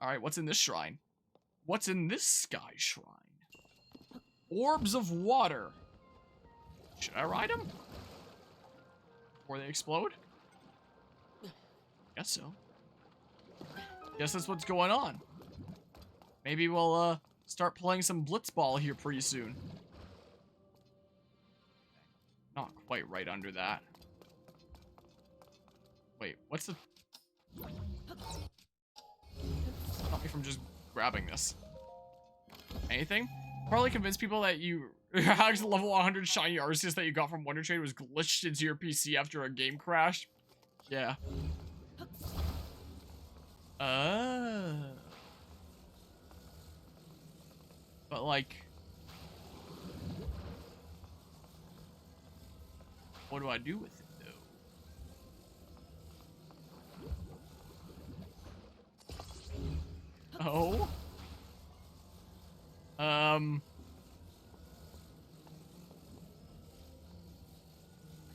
Alright, what's in this shrine? What's in this sky shrine? Orbs of water. Should I ride them? Before they explode? Guess so. Guess that's what's going on. Maybe we'll, start playing some blitzball here pretty soon. Not quite right under that. Wait, what's the... Stop me from just grabbing this. Anything? Probably convince people that you... the level 100 shiny Arceus that you got from Wonder Trade was glitched into your PC after a game crashed. Yeah. But like... What do I do with it, though? Oh? I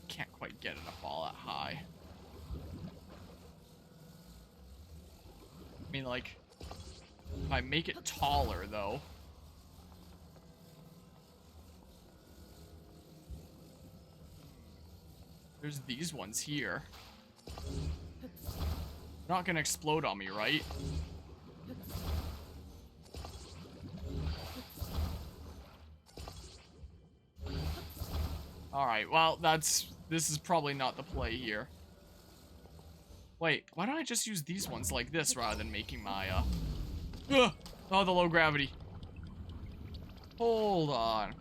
can't quite get it to fall that high. I mean, like, if I make it taller, though. There's these ones here. They're not gonna explode on me, right? Alright, well, this is probably not the play here. Wait, why don't I just use these ones like this rather than making my, oh, the low gravity. Hold on.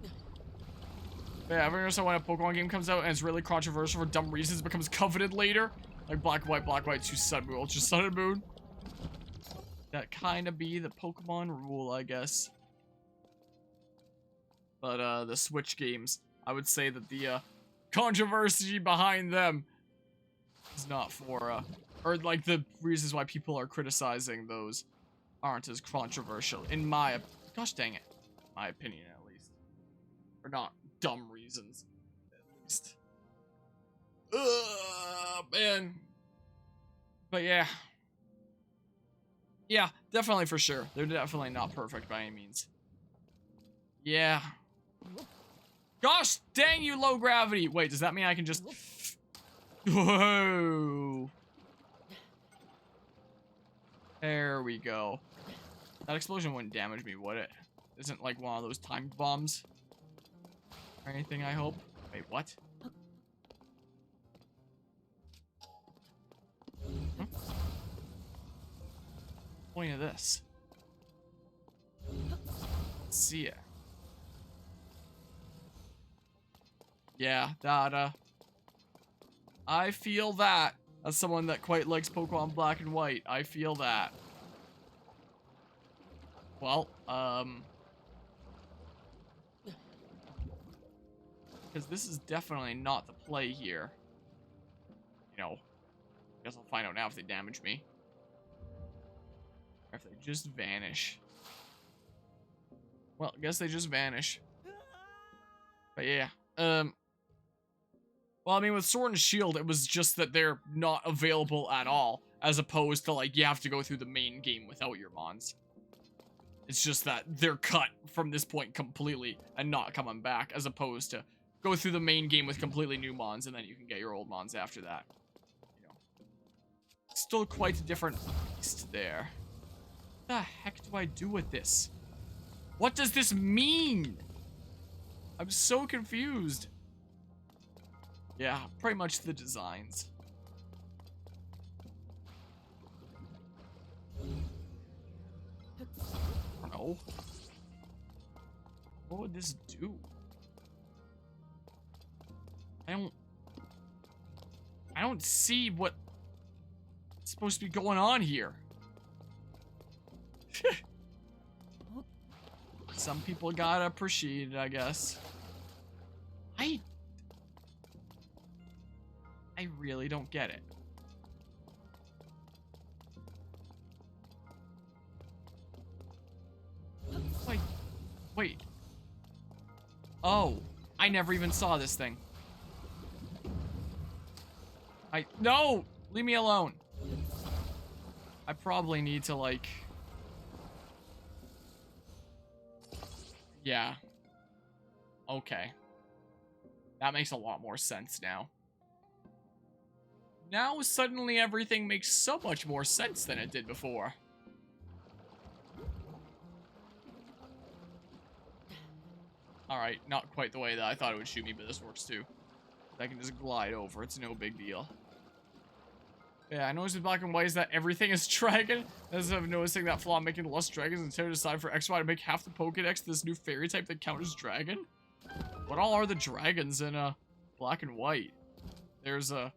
Yeah, ever notice how when a Pokemon game comes out and it's really controversial for dumb reasons, it becomes coveted later? Like Black, White, 2 Sun, Moon, Ultra Sun and Moon. That kind of be the Pokemon rule, I guess. But, the Switch games, I would say that the, controversy behind them is not for, or like the reasons why people are criticizing those aren't as controversial, in my, gosh dang it, my opinion at least. Or not dumb reasons, at least. Man. But yeah. Yeah, definitely for sure. They're definitely not perfect by any means. Yeah. Gosh dang you, low gravity! Wait, does that mean I can just... Whoa. There we go. That explosion wouldn't damage me, would it? Isn't like one of those time bombs? Or anything, I hope. Wait, what? Huh? Point of this. Let's see it. Yeah, that, I feel that. As someone that quite likes Pokemon Black and White, I feel that. Well, because this is definitely not the play here. You know, I guess I'll find out now if they damage me. Or if they just vanish. Well, I guess they just vanish. But yeah, well, I mean, with Sword and Shield, it was just that they're not available at all, as opposed to, like, you have to go through the main game without your mons. It's just that they're cut from this point completely and not coming back, as opposed to go through the main game with completely new mons, and then you can get your old mons after that. You know, still quite a different beast there. What the heck do I do with this? What does this mean? I'm so confused. Yeah, pretty much the designs. I don't know. What would this do? I don't see what's supposed to be going on here. Some people gotta appreciate it, I guess. I really don't get it. Like, wait. Oh, I never even saw this thing. No! Leave me alone. I probably need to, like, Yeah. Okay. That makes a lot more sense now. Now suddenly everything makes so much more sense than it did before. Alright, not quite the way that I thought it would shoot me, but this works too. I can just glide over, it's no big deal. Yeah, I noticed with Black and White is that everything is dragon. As I'm noticing that flaw, making less dragons instead of decide for XY to make half the Pokedex this new fairy type that count as dragon? What all are the dragons in Black and White? There's the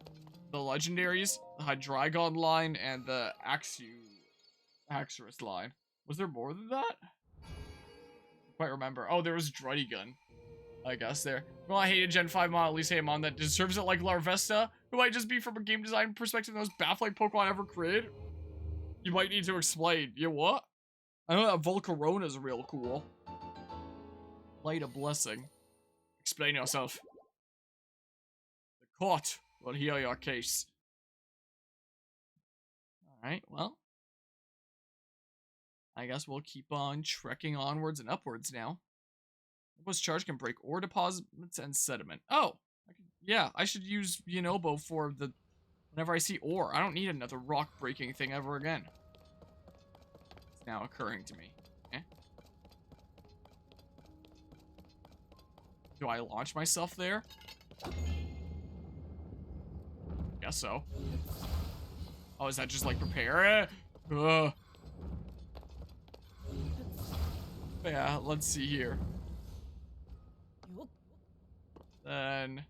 legendaries, the Hydreigon line, and the Axorus line. Was there more than that? I quite remember. Oh, there was Druddigun, I guess there. Well, I hated Gen 5 mon, at least Mon that deserves it like Larvesta, who might just be from a game design perspective the most baffling Pokemon ever created. You might need to explain. Yeah, what? I know that Volcarona is real cool. Light a blessing. Explain yourself. The court will hear your case. Alright, well. I guess we'll keep on trekking onwards and upwards now. This charge can break ore deposits and sediment. Oh! Yeah, I should use Yunobo for the... Whenever I see ore. I don't need another rock breaking thing ever again. It's now occurring to me. Eh? Do I launch myself there? Guess so. Oh, is that just like prepare it? Yeah, let's see here. Then...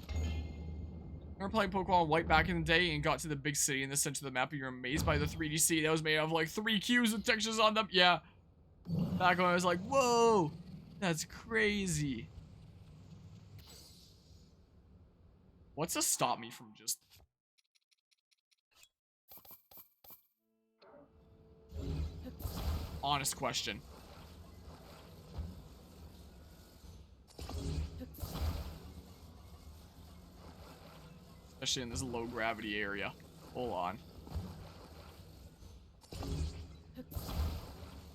I remember playing Pokemon White back in the day and got to the big city in the center of the map and you're amazed by the 3D city that was made of like 3 cubes with textures on them. Yeah. Back when I was like, whoa, that's crazy. What's to stop me from just... Honest question. Especially in this low gravity area. Hold on.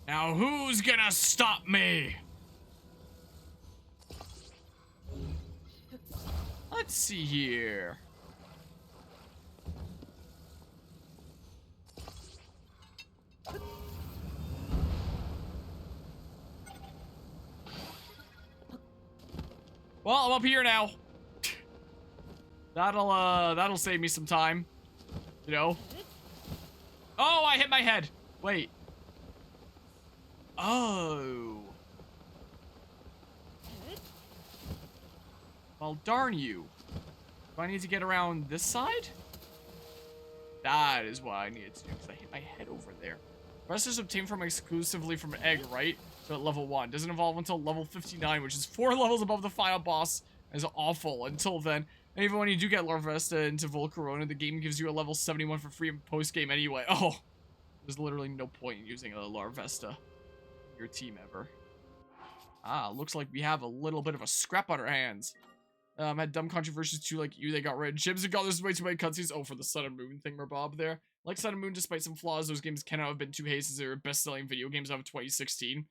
Now who's gonna stop me? Let's see here. Well, I'm up here now. That'll save me some time. You know? Oh, I hit my head. Wait. Oh. Well, darn you. Do I need to get around this side? That is what I needed to do, because I hit my head over there. Rest is obtained from exclusively from an egg, right? So at level 1. Doesn't evolve until level 59, which is 4 levels above the final boss. Is awful until then. And even when you do get Larvesta into Volcarona, the game gives you a level 71 for free in post-game anyway. Oh, there's literally no point in using a Larvesta in your team ever. Ah, looks like we have a little bit of a scrap on our hands. Had dumb controversies too, like you, they got rid of gyms and got this way too many cutscenes. Oh, for the Sun and Moon thing, Bob there. Like Sun and Moon, despite some flaws, those games cannot have been too hasty as they were best-selling video games of 2016.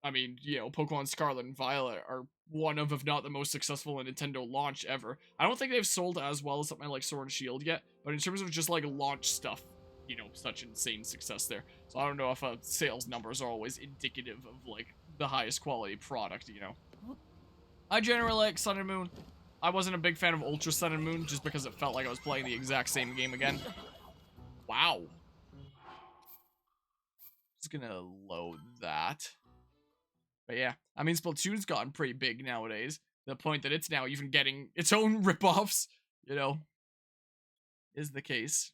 I mean, you know, Pokemon Scarlet and Violet are one of, if not the most successful Nintendo launch ever. I don't think they've sold as well as something like Sword and Shield yet, but in terms of just, like, launch stuff, you know, such insane success there. So I don't know if sales numbers are always indicative of, like, the highest quality product, you know. I generally like Sun and Moon. I wasn't a big fan of Ultra Sun and Moon just because it felt like I was playing the exact same game again. Wow. Just gonna load that. But yeah, I mean, Splatoon's gotten pretty big nowadays. To the point that it's now even getting its own ripoffs, you know, is the case.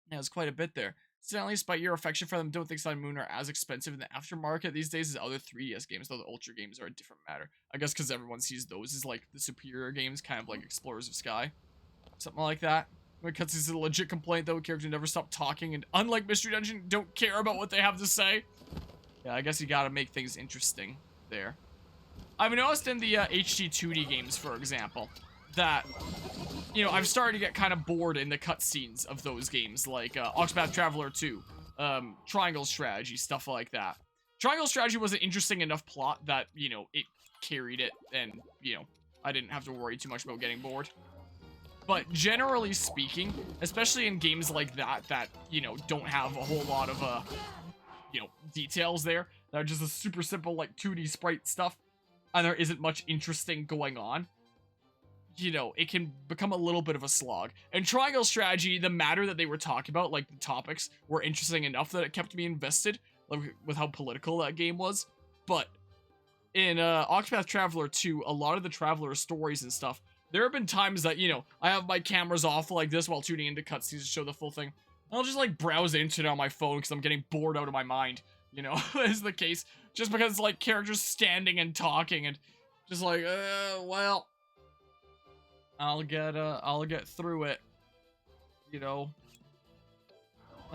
Yeah, it's quite a bit there. Certainly, despite your affection for them, don't think Sun and Moon are as expensive in the aftermarket these days as other 3DS games, though the Ultra games are a different matter. I guess because everyone sees those as, like, the superior games, kind of like Explorers of Sky. Something like that. When it cuts to a legit complaint, though, characters never stop talking, and unlike Mystery Dungeon, don't care about what they have to say. Yeah, I guess you gotta make things interesting there. I've noticed in the HD 2D games, for example, that, you know, I've started to get kind of bored in the cutscenes of those games, like Octopath Traveler 2, Triangle Strategy, stuff like that. Triangle Strategy was an interesting enough plot that, you know, it carried it, and, you know, I didn't have to worry too much about getting bored. But generally speaking, especially in games like that, you know, don't have a whole lot of, you know, details there, that are just a super simple, like, 2D sprite stuff, and there isn't much interesting going on, you know, it can become a little bit of a slog. And Triangle Strategy, the matter that they were talking about, like, the topics, were interesting enough that it kept me invested, like, with how political that game was. But in Octopath Traveler 2, a lot of the Traveler stories and stuff, there have been times that, you know, I have my cameras off like this while tuning into cutscenes to show the full thing. I'll just, like, browse the internet on my phone because I'm getting bored out of my mind, you know, is the case. Just because it's, like, characters standing and talking and just like, well, I'll get through it, you know.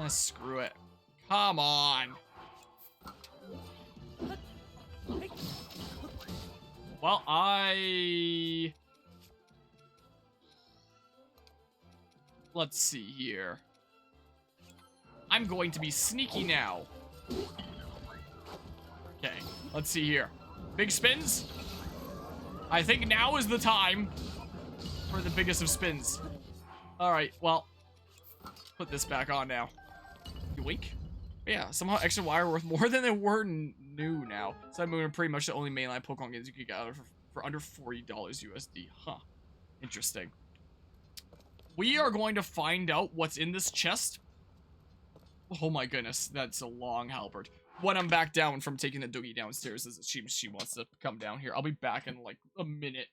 Screw it. Come on. Well, let's see here. I'm going to be sneaky now. Okay, let's see here. Big spins. I think now is the time for the biggest of spins. Alright, well, put this back on now. Yoink. Yeah, somehow extra wire worth more than they were new now. Side Moon are pretty much the only mainline Pokemon games you can get out of for under $40 USD. Huh. Interesting. We are going to find out what's in this chest. Oh my goodness, that's a long halberd. When I'm back down from taking the doggy downstairs, as it seems she wants to come down here. I'll be back in like a minute.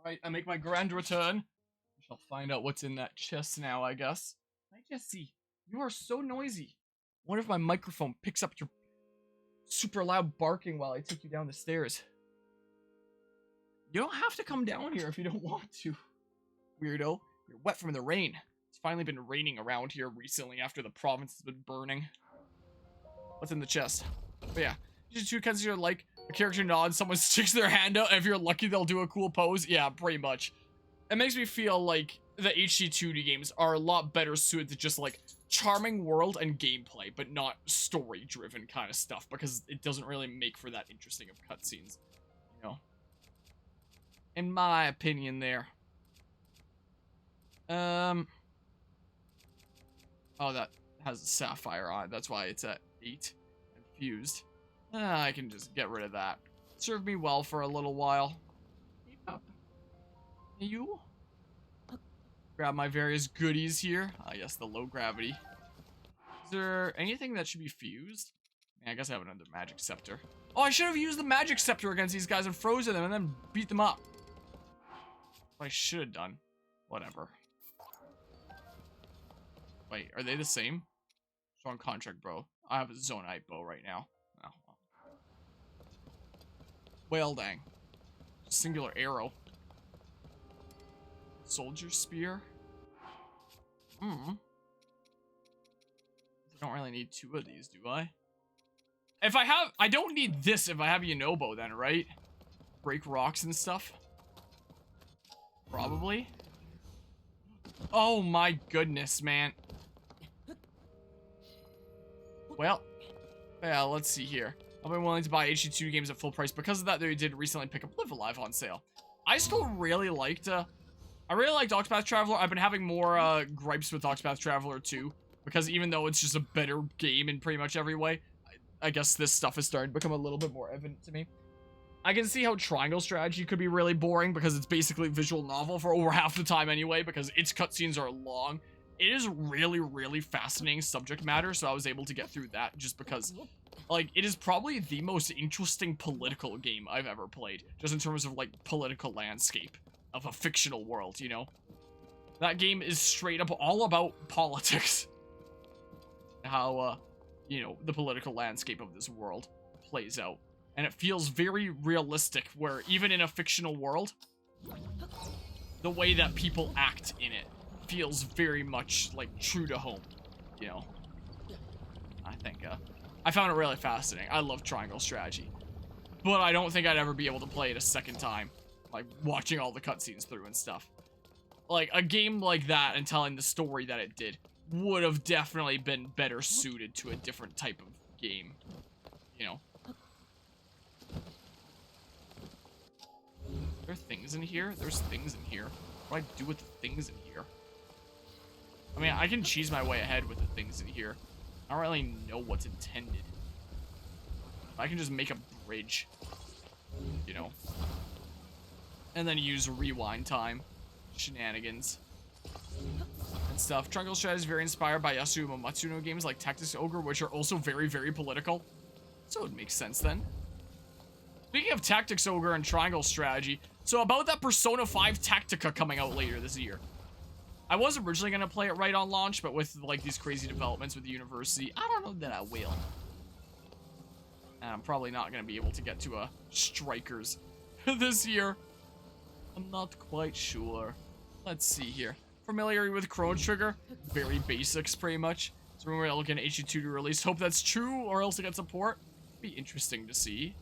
Alright, I make my grand return. We shall find out what's in that chest now, I guess. Hi, Jesse. You are so noisy. What if my microphone picks up your super loud barking while I take you down the stairs? You don't have to come down here if you don't want to. Weirdo. You're wet from the rain. It's finally been raining around here recently after the province has been burning. What's in the chest? But yeah. Just two kinds of like a character nods, someone sticks their hand out, and if you're lucky they'll do a cool pose. Yeah, pretty much. It makes me feel like the HD 2D games are a lot better suited to just like charming world and gameplay, but not story driven kind of stuff, because it doesn't really make for that interesting of cutscenes, you know, in my opinion there. Oh, that has a sapphire on it. That's why it's at 8 and fused. I can just get rid of that. Served me well for a little while. You? Grab my various goodies here. Yes, the low gravity. Is there anything that should be fused? I guess I have another magic scepter. Oh, I should have used the magic scepter against these guys and frozen them and then beat them up. What I should have done. Whatever. Wait, are they the same? Strong contract, bro. I have a Zonite bow right now. Oh, well. Well, dang. Singular arrow. Soldier spear. I don't really need 2 of these, do I? If I have, I don't need this if I have Yunobo then, right? Break rocks and stuff. Probably. Oh my goodness, man. Well, yeah, let's see here. I've been willing to buy HD2 games at full price. Because of that, they did recently pick up Live Alive on sale. I still really liked, I really liked Octopath Traveler. I've been having more, gripes with Octopath Traveler 2. Because even though it's just a better game in pretty much every way, I guess this stuff is starting to become a little bit more evident to me. I can see how Triangle Strategy could be really boring because it's basically a visual novel for over half the time anyway, because its cutscenes are long it is really, really fascinating subject matter, so I was able to get through that just because, like, it is probably the most interesting political game I've ever played, just in terms of, like, political landscape of a fictional world, you know? That game is straight up all about politics. How, you know, the political landscape of this world plays out. And it feels very realistic, where even in a fictional world, the way that people act in it feels very much, like, true to home, you know? I think, I found it really fascinating. I love triangle strategy. But I don't think I'd ever be able to play it a second time, like, watching all the cutscenes through and stuff. Like, a game like that and telling the story that it did would have definitely been better suited to a different type of game, you know? Are there things in here? There's things in here. What do I do with the things in here? I mean, I can cheese my way ahead with the things in here. I don't really know what's intended. I can just make a bridge, you know? And then use rewind time. Shenanigans. And stuff. Triangle strategy is very inspired by Yasuo Matsuno games like Tactics Ogre, which are also very, very political. So it makes sense then. Speaking of Tactics Ogre and Triangle Strategy, so about that Persona 5 Tactica coming out later this year. I was originally going to play it right on launch, but with, like, these crazy developments with the university, I don't know that I will. And I'm probably not going to be able to get to a Strikers this year. I'm not quite sure. Let's see here. Familiar with Chrono Trigger? Very basics, pretty much. So we're looking at HE2 to release. Hope that's true, or else it gets support. Be interesting to see.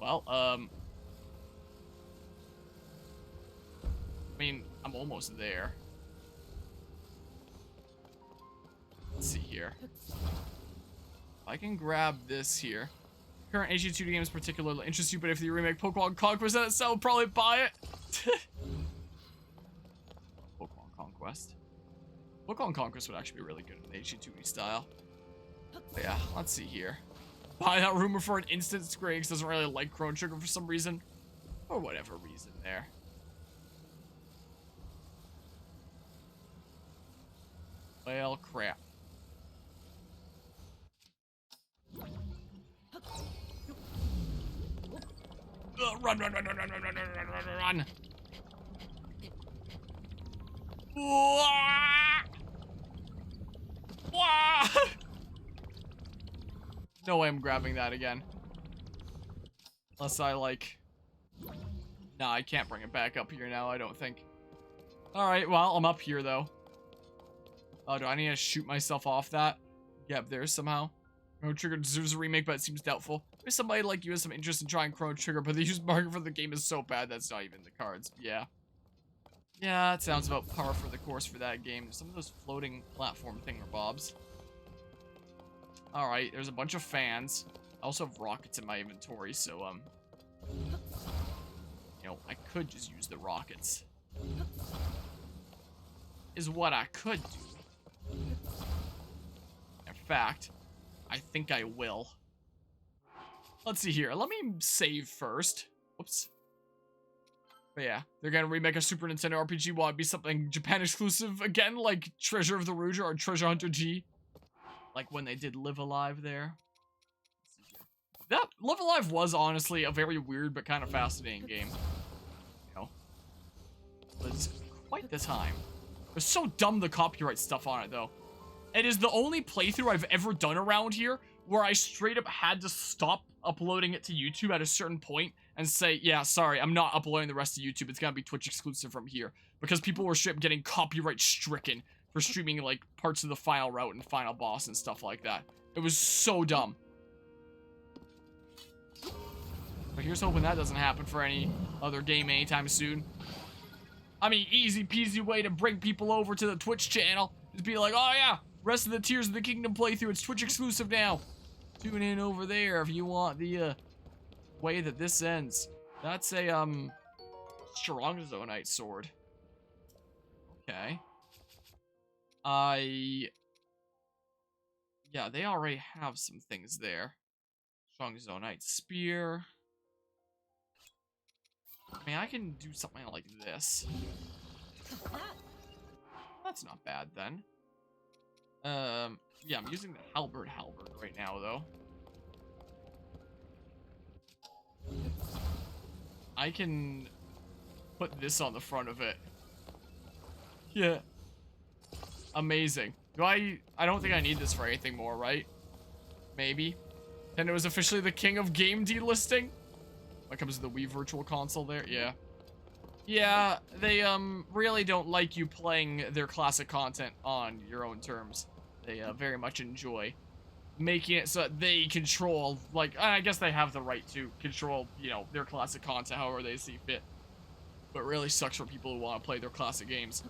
Well, I mean, I'm almost there. Let's see here. If I can grab this here. Current HG2 games particularly interest you, but if you remake Pokemon Conquest in itself, I'll probably buy it. Pokemon Conquest. Pokemon Conquest would actually be really good in the HG2 style. But yeah, let's see here. Buy that rumor for an instant. Griggs doesn't really like Chrono Trigger for some reason. Or whatever reason there. Well, crap. Run, run, run, run, run, run, run, run, run, run. Wah! Wah! No way I'm grabbing that again. Unless I, like... Nah, I can't bring it back up here now, I don't think. Alright, well, I'm up here, though. Oh, do I need to shoot myself off that? Get up there somehow. Chrono Trigger deserves a remake, but it seems doubtful. Maybe somebody like you has some interest in trying Chrono Trigger, but the use market for the game is so bad that's not even in the cards. Yeah. Yeah, that sounds about par for the course for that game. There's some of those floating platform thingamabobs. Alright, there's a bunch of fans. I also have rockets in my inventory, so, you know, I could just use the rockets. Is what I could do. In fact, I think I will. Let's see here. Let me save first. Whoops. But yeah, they're gonna remake a Super Nintendo RPG. Will it be something Japan exclusive again, like Treasure of the Rouge or Treasure Hunter G? Like when they did Live Alive there. That Live Alive was honestly a very weird but kind of fascinating game. You know, it was quite the time. It was so dumb the copyright stuff on it though. It is the only playthrough I've ever done around here where I straight up had to stop uploading it to YouTube at a certain point and say, yeah, sorry, I'm not uploading the rest to YouTube. It's gonna be Twitch exclusive from here. Because people were straight up getting copyright stricken for streaming, like, parts of the final route and final boss and stuff like that. It was so dumb. But here's hoping that doesn't happen for any other game anytime soon. I mean, easy peasy way to bring people over to the Twitch channel. Just be like, oh yeah, rest of the Tears of the Kingdom playthrough, it's Twitch exclusive now. Tune in over there if you want the, way that this ends. That's a, strong Zonite sword. Okay. Yeah, they already have some things there. Strong Zonite spear. I mean, I can do something like this. that's not bad then. Yeah, I'm using the halberd right now, though. I can put this on the front of it. Yeah. Amazing. I don't think I need this for anything more, right? Maybe. Then it was officially the king of game delisting. When it comes to the Wii Virtual Console there, yeah. Yeah, they really don't like you playing their classic content on your own terms. They very much enjoy making it so that they control, like, I guess they have the right to control, you know, their classic content however they see fit. But it really sucks for people who want to play their classic games.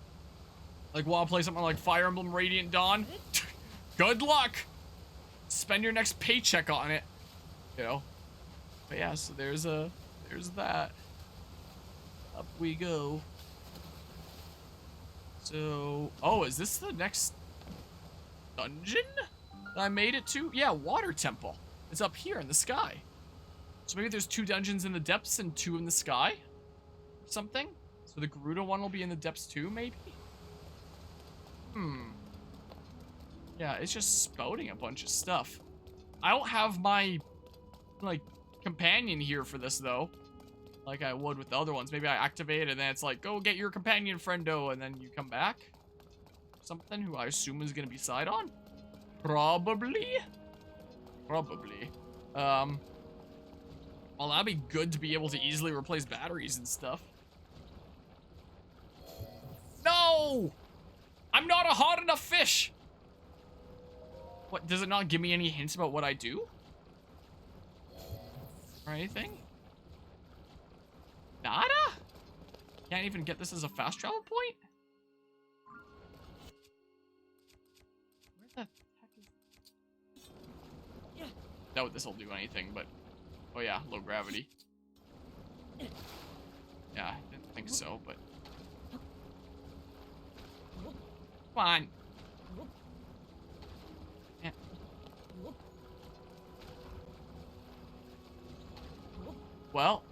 Like, want to play something like Fire Emblem Radiant Dawn? Good luck! Spend your next paycheck on it. You know? But yeah, so there's that. Up we go. So, oh, is this the next dungeon that I made it to? Yeah, Water Temple. It's up here in the sky. So maybe there's 2 dungeons in the depths and 2 in the sky? Or something? So the Gerudo one will be in the depths too, maybe? Yeah, it's just spouting a bunch of stuff. I don't have my, like, companion here for this, though. Like I would with the other ones. Maybe I activate it and then it's like, go get your companion friendo, and then you come back. Something who I assume is going to be Sidon? Probably. Well, that'd be good to be able to easily replace batteries and stuff. No! I'm not a hot enough fish! What, does it not give me any hints about what I do? Or anything? Nada? Can't even get this as a fast travel point? Where the heck is... Doubt this will do anything, but... Oh yeah, low gravity. Yeah, I didn't think so, but... Come on! Yeah. Well...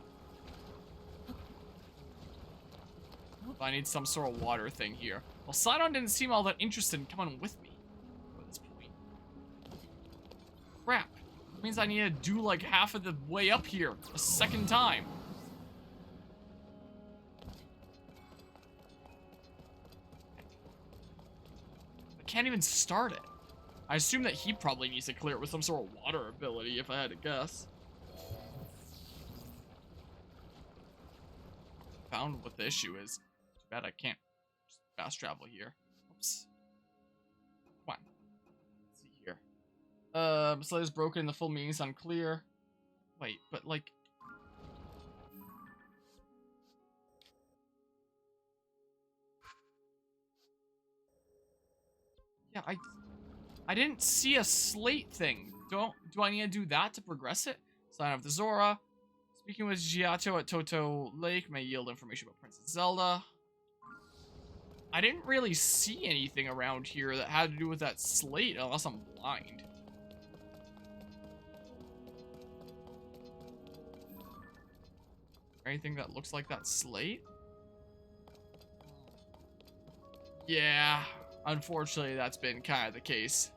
I need some sort of water thing here. Well, Sidon didn't seem all that interested in coming with me at this point. Crap. That means I need to do like half of the way up here a second time. I can't even start it. I assume that he probably needs to clear it with some sort of water ability, if I had to guess. Found what the issue is. Too bad I can't just fast travel here. Oops. Come on. Let's see here. Sled is broken, the full meaning's unclear. Wait, but like... Yeah, I didn't see a slate thing. Do I need to do that to progress it? Sign of the Zora. Speaking with Giotto at Toto Lake may yield information about Princess Zelda. I didn't really see anything around here that had to do with that slate, unless I'm blind. Anything that looks like that slate? Yeah, unfortunately that's been kind of the case.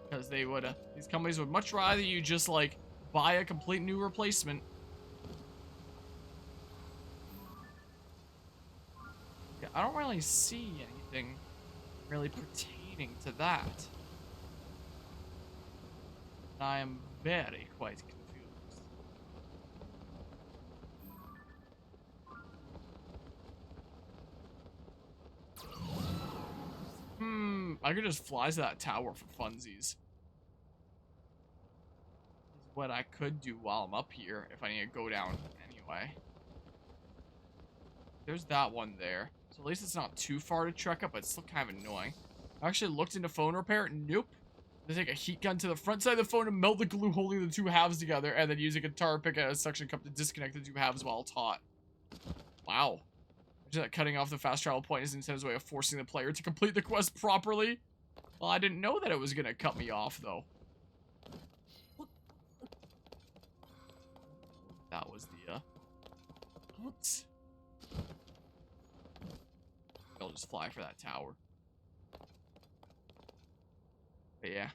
Because they would, these companies would much rather you just like buy a complete new replacement. Yeah, I don't really see anything really pertaining to that. I am very quite confused. I could just fly to that tower for funsies. Is what I could do while I'm up here if I need to go down anyway. There's that one there. So at least it's not too far to trek up, but it's still kind of annoying. I actually looked into phone repair. Nope. They take a heat gun to the front side of the phone and melt the glue holding the 2 halves together, and then use a guitar pick at a suction cup to disconnect the 2 halves while it's hot. Wow. Imagine that cutting off the fast travel point is Nintendo's way of forcing the player to complete the quest properly. Well, I didn't know that it was gonna cut me off, though. That was the, oops. I'll just fly for that tower. But yeah.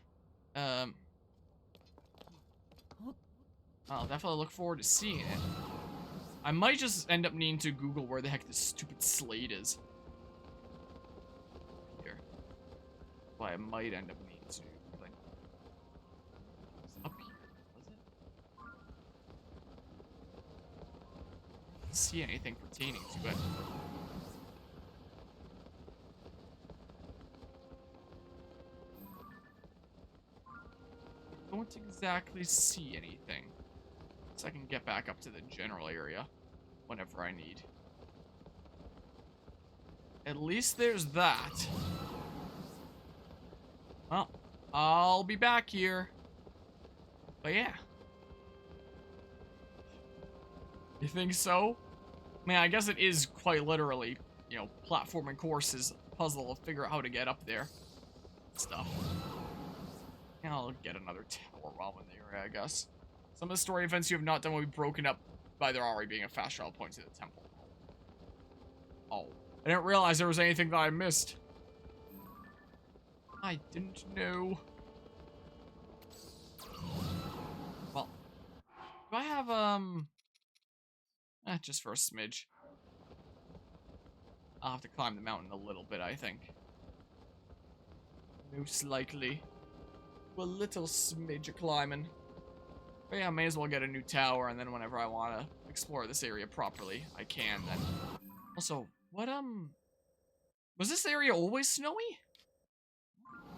I'll definitely look forward to seeing it. I might just end up needing to Google where the heck this stupid slate is. Here. Well, I might end up needing to. Like, up here, was it? I didn't see anything pertaining to it. I don't exactly see anything. So I can get back up to the general area whenever I need. At least there's that. Well, I'll be back here. But yeah. You think so? I mean, I guess it is quite literally, you know, platforming courses, puzzle to figure out how to get up there. Stuff. Yeah, I'll get another tower while I'm in the area, I guess. Some of the story events you have not done will be broken up by there already being a fast travel point to the temple. Oh. I didn't realize there was anything that I missed. I didn't know. Well. Do I have, just for a smidge. I'll have to climb the mountain a little bit, I think. Most likely. A little smidge of climbing. But yeah, I may as well get a new tower, and then whenever I want to explore this area properly, I can then. Also, what, was this area always snowy?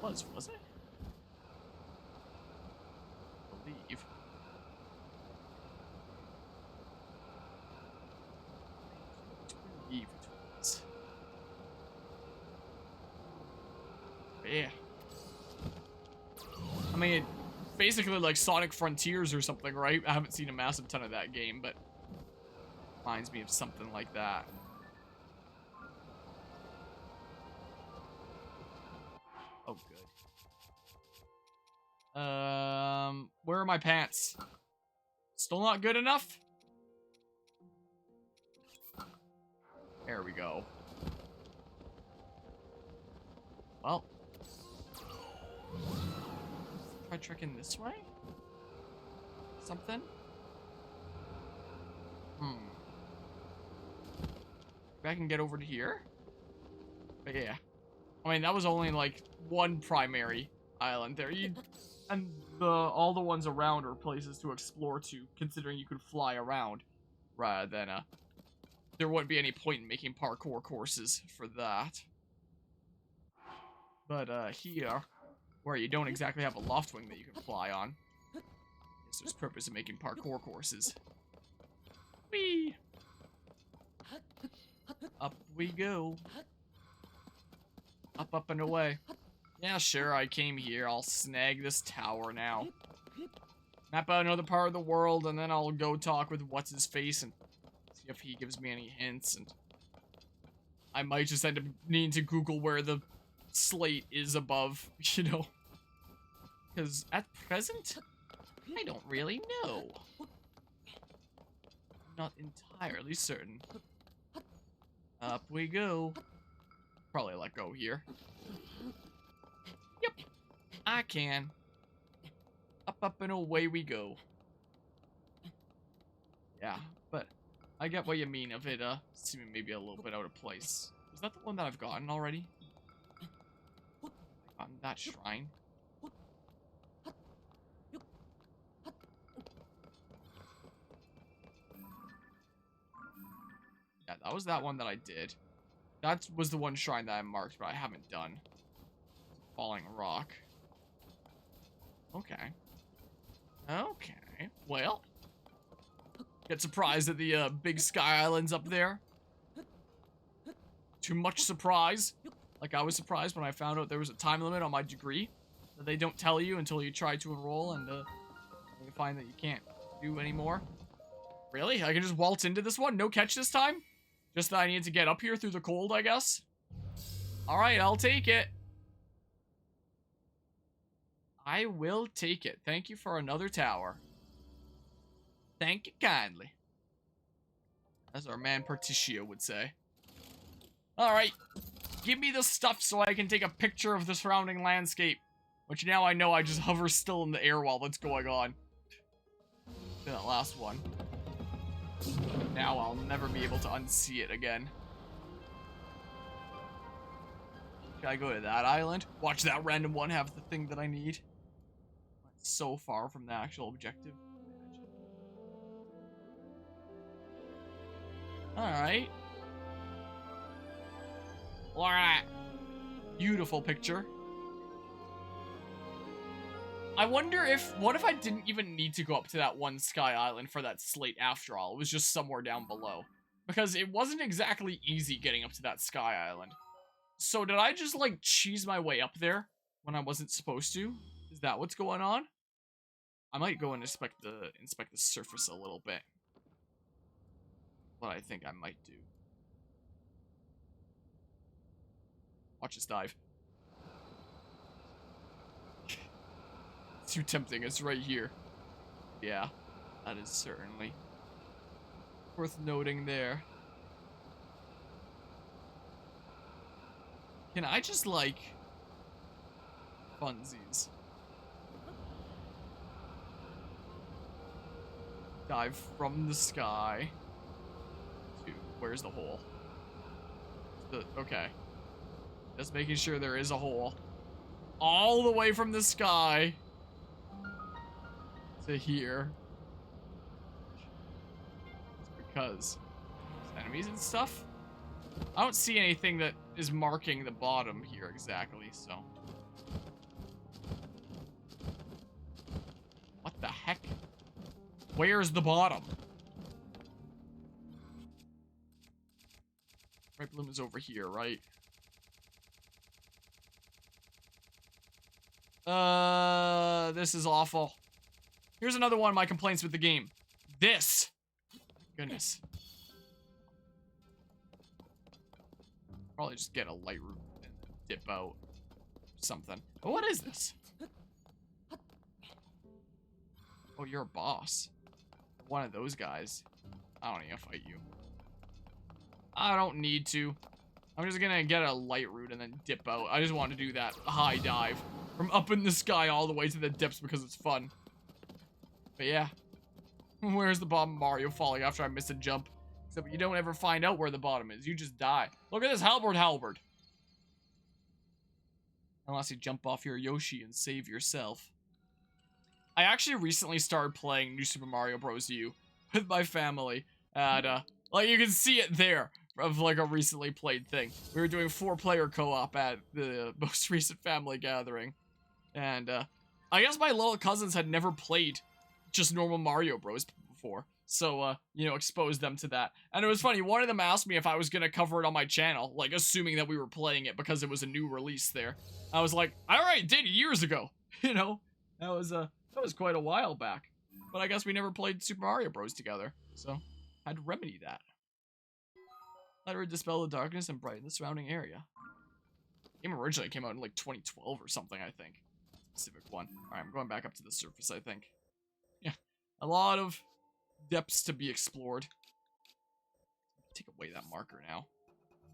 Was it? I believe. It was. But yeah. I mean, basically like Sonic Frontiers or something, right? I haven't seen a massive ton of that game, but reminds me of something like that. Oh, good. Where are my pants? Still not good enough? There we go. Well. Try trekking this way? Something? Maybe I can get over to here? But yeah. I mean, that was only like one primary island there. And all the ones around are places to explore to, considering you could fly around. Rather than, there wouldn't be any point in making parkour courses for that. But, here, where you don't exactly have a loft wing that you can fly on, there's purpose of making parkour courses. Whee! Up we go. Up and away. Yeah, sure, I came here. I'll snag this tower now. Map out another part of the world, and then I'll go talk with what's-his-face and see if he gives me any hints, and I might just end up needing to Google where the slate is above, you know. Because at present, I don't really know. Not entirely certain. Up we go. Probably let go here. Yep, I can. Up and away we go. Yeah, but I get what you mean of it, seeming maybe a little bit out of place. Is that the one that I've gotten already? I've gotten that shrine. Yeah, that was that one that I did. That was the one shrine that I marked, but I haven't done. Falling rock. Okay. Okay. Well. Get surprised at the big sky islands up there. Too much surprise. Like I was surprised when I found out there was a time limit on my degree that they don't tell you until you try to enroll, and you find that you can't do anymore. Really? I can just waltz into this one? No catch this time? Just that I need to get up here through the cold, I guess? Alright, I'll take it. I will take it. Thank you for another tower. Thank you kindly. As our man Particio would say. Alright. give me the stuff so I can take a picture of the surrounding landscape. Which now I know I just hover still in the air while that's going on. That last one. Now I'll never be able to unsee it again. Can I go to that island? Watch that random one have the thing that I need. So far from the actual objective. Alright. Look at that. Beautiful picture. I wonder if, what if I didn't even need to go up to that one sky island for that slate after all? It was just somewhere down below. Because it wasn't exactly easy getting up to that sky island. So did I just like cheese my way up there when I wasn't supposed to? Is that what's going on? I might go and inspect the surface a little bit. What I think I might do. Watch us dive. It's too tempting. It's right here. Yeah, that is certainly worth noting there. Can I just, like, funsies? Dive from the sky to, where's the hole? Okay. Just making sure there is a hole. All the way from the sky to here. It's because there's enemies and stuff. I don't see anything that is marking the bottom here exactly, so. What the heck? Where's the bottom? Red bloom is over here, right? This is awful. Here's another one of my complaints with the game. This. Goodness. Probably just get a light root and dip out. Something. But what is this? Oh, you're a boss. One of those guys. I don't need to fight you. I don't need to. I'm just gonna get a light root and then dip out. I just want to do that high dive. From up in the sky all the way to the depths because it's fun. But yeah. Where's the bottom Mario falling after I miss a jump? Except you don't ever find out where the bottom is. You just die. Look at this halberd. Unless you jump off your Yoshi and save yourself. I actually recently started playing New Super Mario Bros. U with my family. And, like, you can see it there of, like, a recently played thing. We were doing 4-player co-op at the most recent family gathering. And, I guess my little cousins had never played just normal Mario Bros. Before. So, you know, exposed them to that. And it was funny, one of them asked me if I was gonna cover it on my channel, like, assuming that we were playing it because it was a new release there. I was like, I already did years ago, you know? That was quite a while back. But I guess we never played Super Mario Bros. Together, so had to remedy that. Let her dispel the darkness and brighten the surrounding area. The game originally came out in, like, 2012 or something, I think. Specific one. Alright, I'm going back up to the surface, I think. Yeah, a lot of depths to be explored. Take away that marker now.